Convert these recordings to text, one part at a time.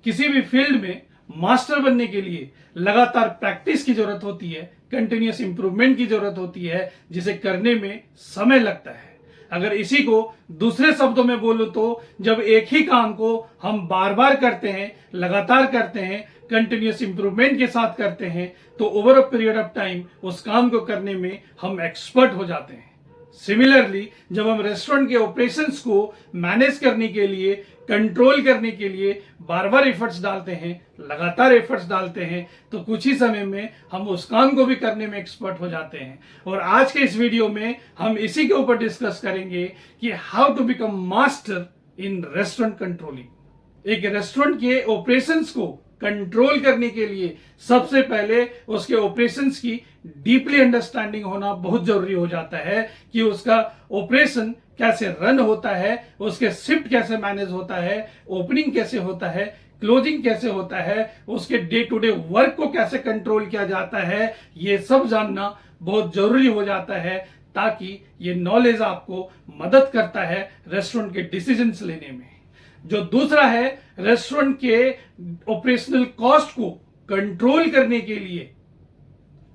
किसी भी फील्ड में मास्टर बनने के लिए लगातार प्रैक्टिस की जरूरत होती है, कंटिन्यूअस इंप्रूवमेंट की जरूरत होती है, जिसे करने में समय लगता है। अगर इसी को दूसरे शब्दों में बोलूं तो जब एक ही काम को हम बार बार करते हैं, लगातार करते हैं, कंटिन्यूअस इंप्रूवमेंट के साथ करते हैं, तो over a period of time उस काम को करने में हम एक्सपर्ट हो जाते हैं। सिमिलरली जब हम रेस्टोरेंट के ऑपरेशंस को मैनेज करने के लिए, कंट्रोल करने के लिए बार बार एफर्ट्स डालते हैं, लगातार एफर्ट्स डालते हैं, तो कुछ ही समय में हम उस काम को भी करने में एक्सपर्ट हो जाते हैं। और आज के इस वीडियो में हम इसी के ऊपर डिस्कस करेंगे कि how to become master in restaurant controlling. एक रेस्टोरेंट के ऑपरेशंस को कंट्रोल करने के लिए सबसे पहले उसके ऑपरेशंस की डीपली अंडरस्टैंडिंग होना बहुत जरूरी हो जाता है कि उसका ऑपरेशन कैसे रन होता है, उसके शिफ्ट कैसे मैनेज होता है, ओपनिंग कैसे होता है, क्लोजिंग कैसे होता है, उसके डे टू डे वर्क को कैसे कंट्रोल किया जाता है, ये सब जानना बहुत जरूरी हो जाता है, ताकि ये नॉलेज आपको मदद करता है रेस्टोरेंट के डिसीजंस लेने में। जो दूसरा है, रेस्टोरेंट के ऑपरेशनल कॉस्ट को कंट्रोल करने के लिए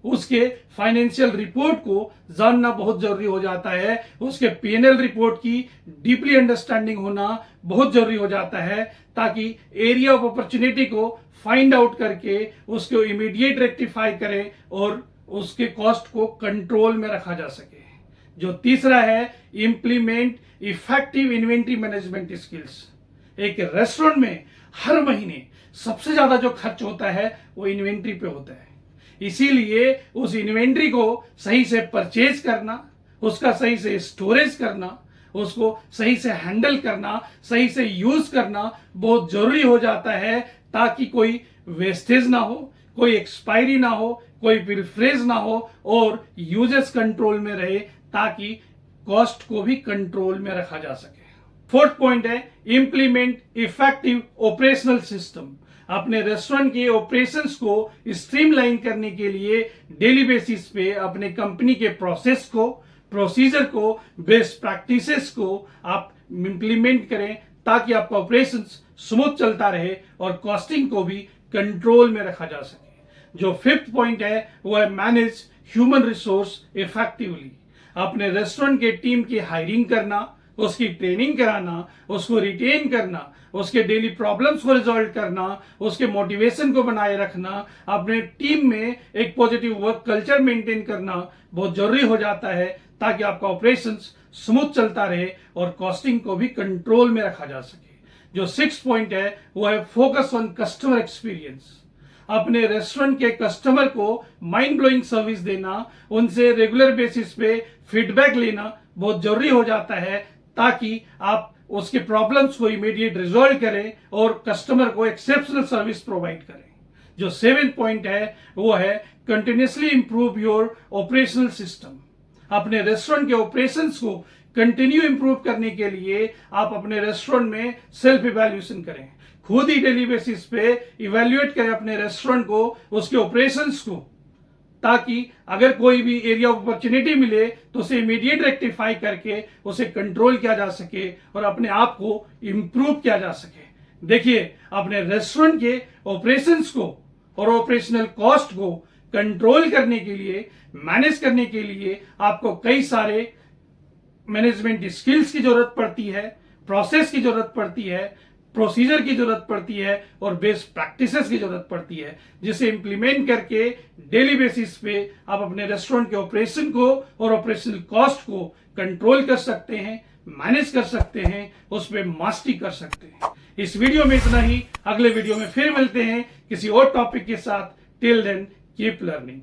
उसके फाइनेंशियल रिपोर्ट को जानना बहुत जरूरी हो जाता है, उसके P&L रिपोर्ट की डीपली अंडरस्टैंडिंग होना बहुत जरूरी हो जाता है, ताकि एरिया ऑफ अपॉर्चुनिटी को फाइंड आउट करके उसको इमीडिएट रेक्टिफाई करे और उसके कॉस्ट को कंट्रोल में रखा जा सके। जो तीसरा है, implement effective inventory management skills. एक रेस्टोरेंट में हर महीने सबसे ज्यादा जो खर्च होता है वो इन्वेंट्री पे होता है, इसीलिए उस इन्वेंट्री को सही से परचेज करना, उसका सही से स्टोरेज करना, उसको सही से हैंडल करना, सही से यूज करना बहुत जरूरी हो जाता है, ताकि कोई वेस्टेज ना हो, कोई एक्सपायरी ना हो, कोई पिलफ्रेज ना हो और यूजेस कंट्रोल में रहे, ताकि कॉस्ट को भी कंट्रोल में रखा जा सके। फोर्थ पॉइंट है, इंप्लीमेंट इफेक्टिव ऑपरेशनल सिस्टम। अपने रेस्टोरेंट के ऑपरेशंस को स्ट्रीमलाइन करने के लिए डेली बेसिस पे अपने कंपनी के प्रोसेस को, प्रोसीजर को, बेस्ट प्रैक्टिसेस को आप इंप्लीमेंट करें, ताकि आपका ऑपरेशंस स्मूथ चलता रहे और कॉस्टिंग को भी कंट्रोल में रखा जा सके। जो फिफ्थ पॉइंट है वो है, मैनेज ह्यूमन रिसोर्स इफेक्टिवली। अपने रेस्टोरेंट के टीम की हायरिंग करना, उसकी ट्रेनिंग कराना, उसको रिटेन करना, उसके डेली प्रॉब्लम्स को रिजॉल्व करना, उसके मोटिवेशन को बनाए रखना, अपने टीम में एक पॉजिटिव वर्क कल्चर मेंटेन करना बहुत जरूरी हो जाता है, ताकि आपका ऑपरेशंस स्मूथ चलता रहे और कॉस्टिंग को भी कंट्रोल में रखा जा सके। जो सिक्स पॉइंट है वो है, फोकस ऑन कस्टमर एक्सपीरियंस। अपने रेस्टोरेंट के कस्टमर को माइंड ब्लोइंग सर्विस देना, उनसे रेगुलर बेसिस पे फीडबैक लेना बहुत जरूरी हो जाता है, ताकि आप उसके प्रॉब्लम्स को इमीडिएट रिजॉल्व करें और कस्टमर को एक्सेप्शनल सर्विस प्रोवाइड करें। जो सेवेंथ पॉइंट है वो है, continuously improve your operational system. अपने रेस्टोरेंट के ऑपरेशंस को कंटिन्यू इंप्रूव करने के लिए आप अपने रेस्टोरेंट में सेल्फ इवैल्यूएशन करें, खुद ही डेली बेसिस पे इवैल्यूएट करें अपने रेस्टोरेंट को, उसके ऑपरेशंस को, ताकि अगर कोई भी एरिया ऑफ अपॉर्चुनिटी मिले तो उसे इमीडिएट रेक्टिफाई करके उसे कंट्रोल किया जा सके और अपने आप को इंप्रूव किया जा सके। देखिए, अपने रेस्टोरेंट के ऑपरेशंस को और ऑपरेशनल कॉस्ट को कंट्रोल करने के लिए, मैनेज करने के लिए आपको कई सारे मैनेजमेंट स्किल्स की जरूरत पड़ती है, प्रोसेस की जरूरत पड़ती है, प्रोसीजर की जरूरत पड़ती है और बेस्ट प्रैक्टिसेस की जरूरत पड़ती है, जिसे इंप्लीमेंट करके डेली बेसिस पे आप अपने रेस्टोरेंट के ऑपरेशन को और ऑपरेशनल कॉस्ट को कंट्रोल कर सकते हैं, मैनेज कर सकते हैं, उस पर मास्टरी कर सकते हैं। इस वीडियो में इतना ही, अगले वीडियो में फिर मिलते हैं किसी और टॉपिक के साथ। Till then keep learning.